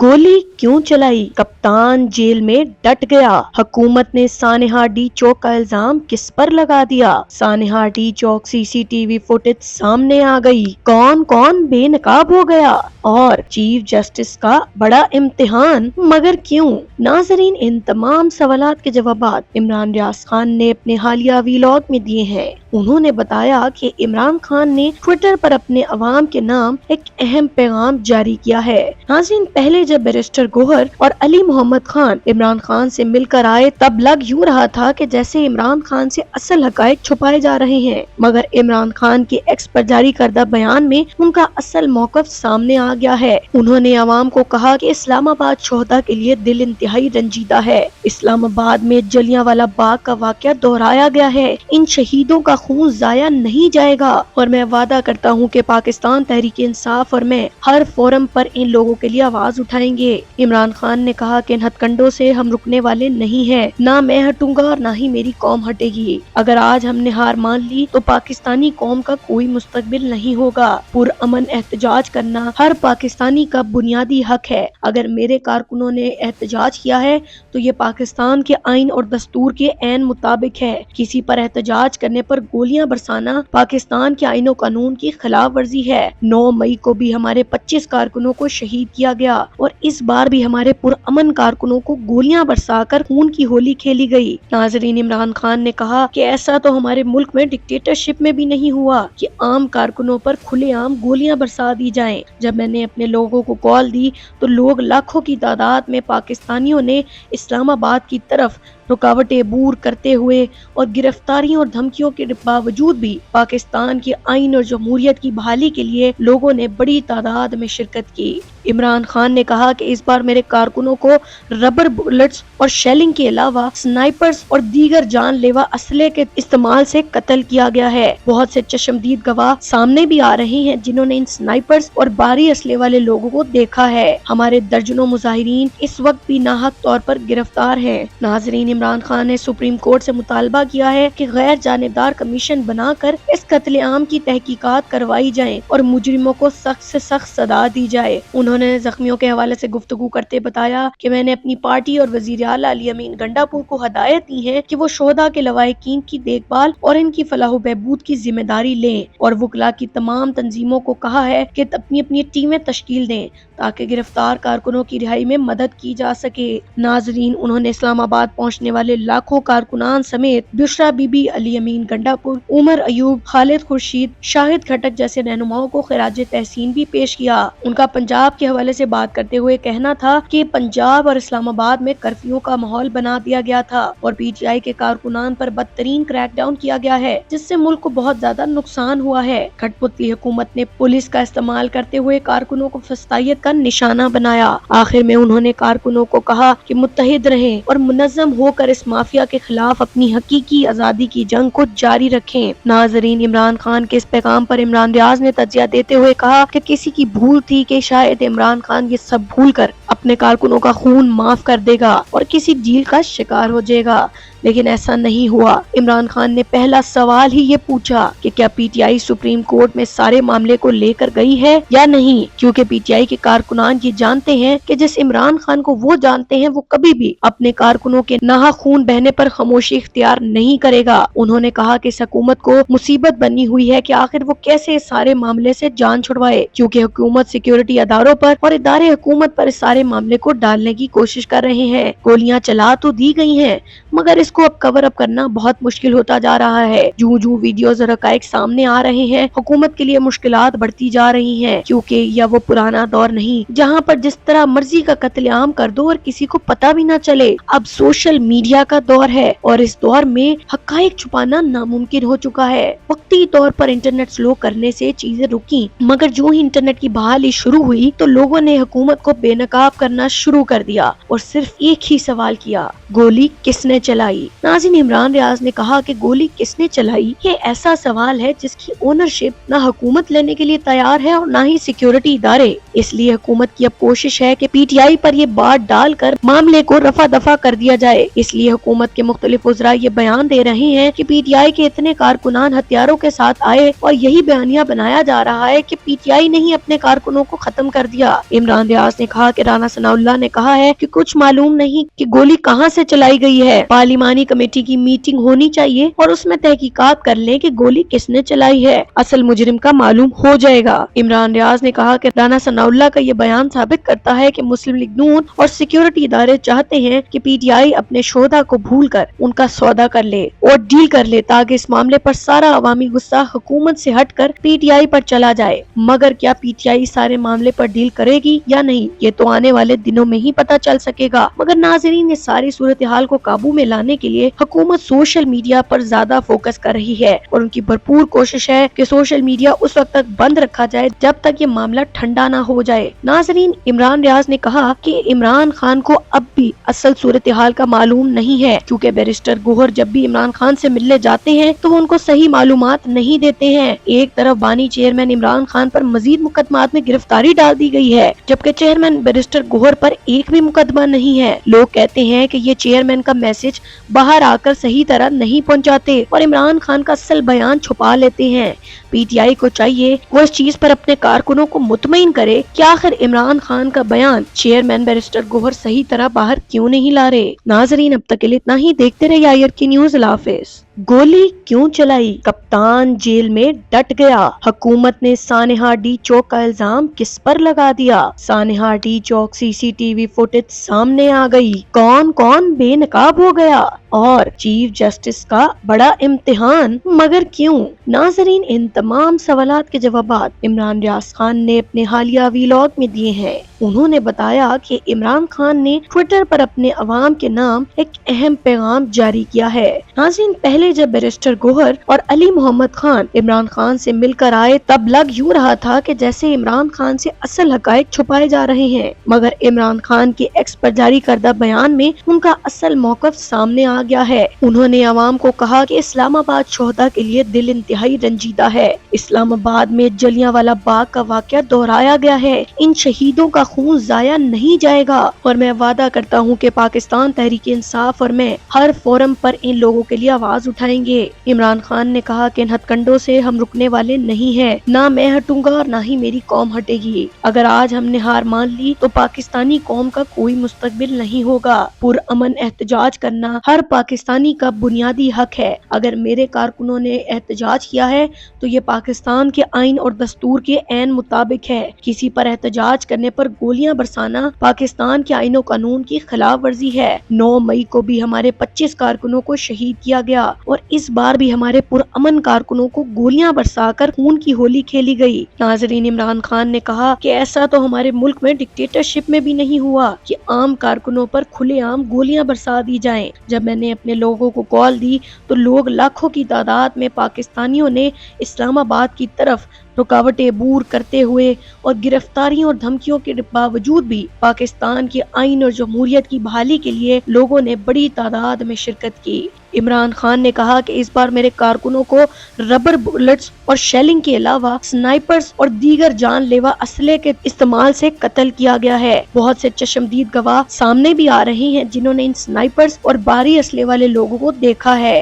गोली क्यों चलाई, कप्तान जेल में डट गया। हुकूमत ने सानेहा डी चौक का इल्जाम किस पर लगा दिया। सानेहा डी चौक सीसीटीवी फुटेज सामने आ गई, कौन कौन बेनकाब हो गया और चीफ जस्टिस का बड़ा इम्तिहान, मगर क्यों। नाजरीन, इन तमाम सवालात के जवाब इमरान रियाज खान ने अपने हालिया वीलॉग में दिए हैं। उन्होंने बताया कि इमरान खान ने ट्विटर पर अपने अवाम के नाम एक अहम पैगाम जारी किया है। नाज़रीन, पहले जब बैरिस्टर गोहर और अली मोहम्मद खान इमरान खान से मिलकर आए तब लग यूं रहा था कि जैसे इमरान खान से असल हकायक छुपाए जा रहे हैं, मगर इमरान खान के एक्स पर जारी करदा बयान में उनका असल मौकफ सामने आ गया है। उन्होंने अवाम को कहा कि इस्लामाबाद शोहदा के लिए दिल इंतहाई रंजीदा है। इस्लामाबाद में जलियांवाला बाग का वाकया दोहराया गया है। इन शहीदों का खून जाया नहीं जाएगा और मैं वादा करता हूँ कि पाकिस्तान तहरीक इंसाफ और मैं हर फोरम पर इन लोगों के लिए आवाज उठाएंगे। इमरान खान ने कहा कि इन हथकंडों से हम रुकने वाले नहीं हैं, ना मैं हटूंगा और ना ही मेरी कौम हटेगी। अगर आज हमने हार मान ली तो पाकिस्तानी कौम का कोई मुस्तकबिल नहीं होगा। पुरअमन एहतजाज करना हर पाकिस्तानी का बुनियादी हक है। अगर मेरे कारकुनों ने एहतजाज किया है तो ये पाकिस्तान के आइन और दस्तूर के ऐन मुताबिक है। किसी पर एहतजाज करने पर गोलियां बरसाना पाकिस्तान के आइन और कानून की खिलाफ वर्जी है। 9 मई को भी हमारे 25 कारकुनों को शहीद किया गया और इस बार भी हमारे पुरअमन कारकुनों को गोलियां बरसाकर खून की होली खेली गई। नाजरीन, इमरान खान ने कहा कि ऐसा तो हमारे मुल्क में डिक्टेटरशिप में भी नहीं हुआ कि आम कारकुनों पर खुलेआम गोलियां बरसा दी जाएं। जब मैंने अपने लोगों को कॉल दी तो लोग लाखों की तादाद में पाकिस्तानियों ने इस्लामाबाद की तरफ रुकावटें दूर करते हुए और गिरफ्तारियों और धमकियों के बावजूद भी पाकिस्तान की आइन और जमहूरियत की बहाली के लिए लोगों ने बड़ी तादाद में शिरकत की। इमरान खान ने कहा कि इस बार मेरे कारकुनों को रबर बुलेट्स और शेलिंग के अलावा स्नाइपर्स और दीगर जानलेवा असले के इस्तेमाल से कत्ल किया गया है। बहुत से चश्मदीद गवाह सामने भी आ रहे हैं जिन्होंने इन स्नाइपर्स और भारी असले वाले लोगों को देखा है। हमारे दर्जनों मुजाहिरीन इस वक्त भी नाहक तौर पर गिरफ्तार हैं। नाजरीन, इमरान खान ने सुप्रीम कोर्ट से मुतालबा किया है कि गैर जानिबदार कमीशन बनाकर इस कत्लेआम की तहकीकात करवाई जाए और मुजरिमों को सख्त से सख्त सजा दी जाए। उन्होंने जख्मियों के हवाले से गुफ्तगू करते बताया कि मैंने अपनी पार्टी और वजीर आला अली अमीन गंडापुर को हदायत दी है कि वो शोहदा के लवाहिकीन की देखभाल और इनकी फलाह बहबूद की जिम्मेदारी लें और वकला की तमाम तंजीमों को कहा है कि अपनी अपनी टीमें तश्कील दें ताकि गिरफ्तार कारकुनों की रिहाई में मदद की जा सके। नाजरीन, उन्होंने इस्लामाबाद पहुंचने वाले लाखों कारकुनान समेत बुशरा बीबी, अली अमीन गंडापुर, उमर अयूब, खालिद खुर्शीद, शाहिद खटक जैसे रहनुमाओं को खिराज तहसीन भी पेश किया। उनका पंजाब के हवाले से बात करते हुए कहना था कि पंजाब और इस्लामाबाद में कर्फ्यू का माहौल बना दिया गया था और पीटीआई के कारकुनान पर बदतरीन क्रैकडाउन किया गया है जिससे मुल्क को बहुत ज्यादा नुकसान हुआ है। कठपुतली हुकूमत ने पुलिस का इस्तेमाल करते हुए कारकुनों को फस्तायत का निशाना बनाया। आखिर में उन्होंने कारकुनों को कहा कि मुत्तहिद रहें और मुनज़्ज़म होकर इस माफिया के खिलाफ अपनी हकीकी आजादी की जंग को जारी रखें। नाजरीन, इमरान खान के इस पैगाम पर इमरान रियाज ने तजिया देते हुए कहा कि किसी की भूल थी कि शायद इमरान खान ये सब भूल कर अपने कारकुनों का खून माफ कर देगा और किसी डील का शिकार हो जाएगा, लेकिन ऐसा नहीं हुआ। इमरान खान ने पहला सवाल ही ये पूछा कि क्या पीटीआई सुप्रीम कोर्ट में सारे मामले को लेकर गई है या नहीं, क्योंकि पीटीआई के कारकुनान ये जानते हैं कि जिस इमरान खान को वो जानते हैं वो कभी भी अपने कारकुनों के नाहा खून बहने पर खामोशी इख्तियार नहीं करेगा। उन्होंने कहा कि इस हुकूमत को मुसीबत बनी हुई है कि आखिर वो कैसे इस सारे मामले से जान छुड़वाए, क्योंकि हुकूमत सिक्योरिटी अदारों पर और इदारे हुकूमत पर इस सारे मामले को डालने की कोशिश कर रहे हैं। गोलियां चला तो दी गई हैं, मगर इसको अब कवर अप करना बहुत मुश्किल होता जा रहा है। जूं जूं वीडियोस और हकायक सामने आ रहे हैं, हुकूमत के लिए मुश्किलात बढ़ती जा रही हैं, क्योंकि यह वो पुराना दौर नहीं जहां पर जिस तरह मर्जी का कत्लेआम कर दो और किसी को पता भी ना चले। अब सोशल मीडिया का दौर है और इस दौर में हकायक छुपाना नामुमकिन हो चुका है। वक्ती तौर पर इंटरनेट स्लो करने से चीजें रुकी, मगर जो ही इंटरनेट की बहाली शुरू हुई तो लोगों ने हुकूमत को बेनकाब करना शुरू कर दिया और सिर्फ एक ही सवाल किया, गोली किसने चलाई। گئی۔ ناظرین، عمران ریاض نے کہا کہ گولی کس نے چلائی یہ ایسا سوال ہے جس کی اونرشپ نہ حکومت لینے کے لیے تیار ہے اور نہ ہی سیکیورٹی ادارے، اس لیے حکومت کی اب کوشش ہے کہ پی ٹی آئی پر یہ بات ڈال کر معاملے کو رفع دفع کر دیا جائے۔ اس لیے حکومت کے مختلف وزراء یہ بیان دے رہے ہیں کہ پی ٹی آئی کے اتنے کارکنان ہتھیاروں کے ساتھ آئے اور یہی بیانیہ بنایا جا رہا ہے کہ پی ٹی آئی نے ہی اپنے کارکنوں کو ختم کر دیا۔ عمران ریاض نے کہا کہ رانا ثناء اللہ نے کہا ہے کہ کچھ معلوم نہیں کہ گولی کہاں سے چلائی گئی ہے، پارلیمانی کمیٹی کی میٹنگ ہونی چاہیے اور اس میں تحقیقات کر لیں کہ گولی کس نے چلائی ہے، اصل مجرم کا معلوم ہو جائے گا۔ عمران ریاض نے کہا کہ رانا ثناء اللہ کا یہ بیان ثابت کرتا ہے کہ مسلم لیگ نون اور سیکیورٹی ادارے چاہتے ہیں کہ پی ٹی آئی اپنے شہداء کو بھول کر ان کا سودا کر لے اور ڈیل کر لے تاکہ اس معاملے پر سارا عوامی غصہ حکومت سے ہٹ کر پی ٹی آئی پر چلا جائے، مگر کیا پی ٹی آئی سارے معاملے پر ڈیل کرے گی یا نہیں یہ تو آنے والے دنوں میں ہی پتہ چل سکے گا۔ مگر ناظرین، اس ساری صورتحال کو قابو میں لانے کے لیے حکومت سوشل میڈیا پر زیادہ فوکس کر رہی ہے اور ان کی بھرپور کوشش ہے کہ سوشل میڈیا اس وقت تک بند رکھا جائے جب تک یہ معاملہ ٹھنڈا نہ ہو جائے۔ ناظرین، عمران ریاض نے کہا کہ عمران خان کو اب بھی اصل صورتحال کا معلوم نہیں ہے کیونکہ بیرسٹر گوہر جب بھی عمران خان سے ملنے جاتے ہیں تو وہ ان کو صحیح معلومات نہیں دیتے ہیں۔ ایک طرف بانی چیئرمین عمران خان پر مزید مقدمات میں گرفتاری ڈال دی گئی ہے جبکہ چیئرمین بیرسٹر گوہر پر ایک بھی مقدمہ نہیں ہے۔ لوگ کہتے ہیں کہ یہ چیئرمین کا میسج باہر آ کر صحیح طرح نہیں پہنچاتے اور عمران خان کا اصل بیان چھپا لیتے ہیں۔ پی ٹی آئی کو چاہیے وہ اس چیز پر اپنے کارکنوں کو مطمئن کرے کہ آخر عمران خان کا بیان چیئرمین بیرسٹر گوہر صحیح طرح باہر کیوں نہیں لا رہے۔ ناظرین، اب تک کے لیے اتنا ہی، دیکھتے رہیے آئر کی نیوز۔ اللہ حافظ۔ گولی کیوں چلائی؟ کپتان جیل میں ڈٹ گیا، حکومت نے سانحہ ڈی چوک کا الزام کس پر لگا دیا؟ سانحہ ڈی چوک سی سی ٹی وی فوٹیج سامنے آ گئی، کون کون بے نقاب ہو گیا اور چیف جسٹس کا بڑا امتحان، مگر کیوں؟ ناظرین، ان تمام سوالات کے جوابات عمران ریاض خان نے اپنے حالیہ ویلاگ میں دیے ہیں۔ انہوں نے بتایا کہ عمران خان نے ٹویٹر پر اپنے عوام کے نام ایک اہم پیغام جاری کیا ہے۔ ناظرین، پہلے جب بیرسٹر گوہر اور علی محمد خان عمران خان سے مل کر آئے تب لگ یوں رہا تھا کہ جیسے عمران خان سے اصل حقائق چھپائے جا رہے ہیں، مگر عمران خان کے ایکس پر جاری کردہ بیان میں ان کا اصل موقف سامنے آ گیا ہے۔ انہوں نے عوام کو کہا کہ اسلام آباد شہداء کے لیے دل انتہائی رنجیدہ ہے، اسلام آباد میں جلیانوالہ باغ کا واقعہ دہرایا گیا ہے، ان شہیدوں کا خون ضائع نہیں جائے گا اور میں وعدہ کرتا ہوں کہ پاکستان تحریک انصاف اور میں ہر فورم پر ان لوگوں کے لیے آواز اٹھائیں گے۔ عمران خان نے کہا کہ ان ہتھ کنڈوں سے ہم رکنے والے نہیں ہیں، نہ میں ہٹوں گا اور نہ ہی میری قوم ہٹے گی۔ اگر آج ہم نے ہار مان لی تو پاکستانی قوم کا کوئی مستقبل نہیں ہوگا۔ پرامن احتجاج کرنا ہر پاکستانی کا بنیادی حق ہے۔ اگر میرے کارکنوں نے احتجاج کیا ہے تو یہ پاکستان کے آئین اور دستور کے عین مطابق ہے۔ کسی پر احتجاج کرنے پر گولیاں برسانا پاکستان کے آئین و قانون کی خلاف ورزی ہے۔ 9 مئی کو بھی ہمارے 25 کارکنوں کو شہید کیا گیا اور اس بار بھی ہمارے پرامن کارکنوں کو گولیاں برسا کر خون کی ہولی کھیلی گئی۔ ناظرین، عمران خان نے کہا کہ ایسا تو ہمارے ملک میں ڈکٹیٹرشپ میں بھی نہیں ہوا کہ عام کارکنوں پر کھلے عام گولیاں برسا دی جائیں۔ جب میں نے اپنے لوگوں کو کال دی تو لوگ لاکھوں کی تعداد میں پاکستانیوں نے اسلام آباد کی طرف رکاوٹیں عبور کرتے ہوئے اور گرفتاریوں اور دھمکیوں کے باوجود بھی پاکستان کے آئین اور جمہوریت کی بحالی کے لیے لوگوں نے بڑی تعداد میں شرکت کی۔ عمران خان نے کہا کہ اس بار میرے کارکنوں کو ربر بلٹس اور شیلنگ کے علاوہ سنائپرز اور دیگر جان لیوا اسلحے کے استعمال سے قتل کیا گیا ہے۔ بہت سے چشمدید گواہ سامنے بھی آ رہے ہیں جنہوں نے ان سنائپرز اور بھاری اسلحے والے لوگوں کو دیکھا ہے۔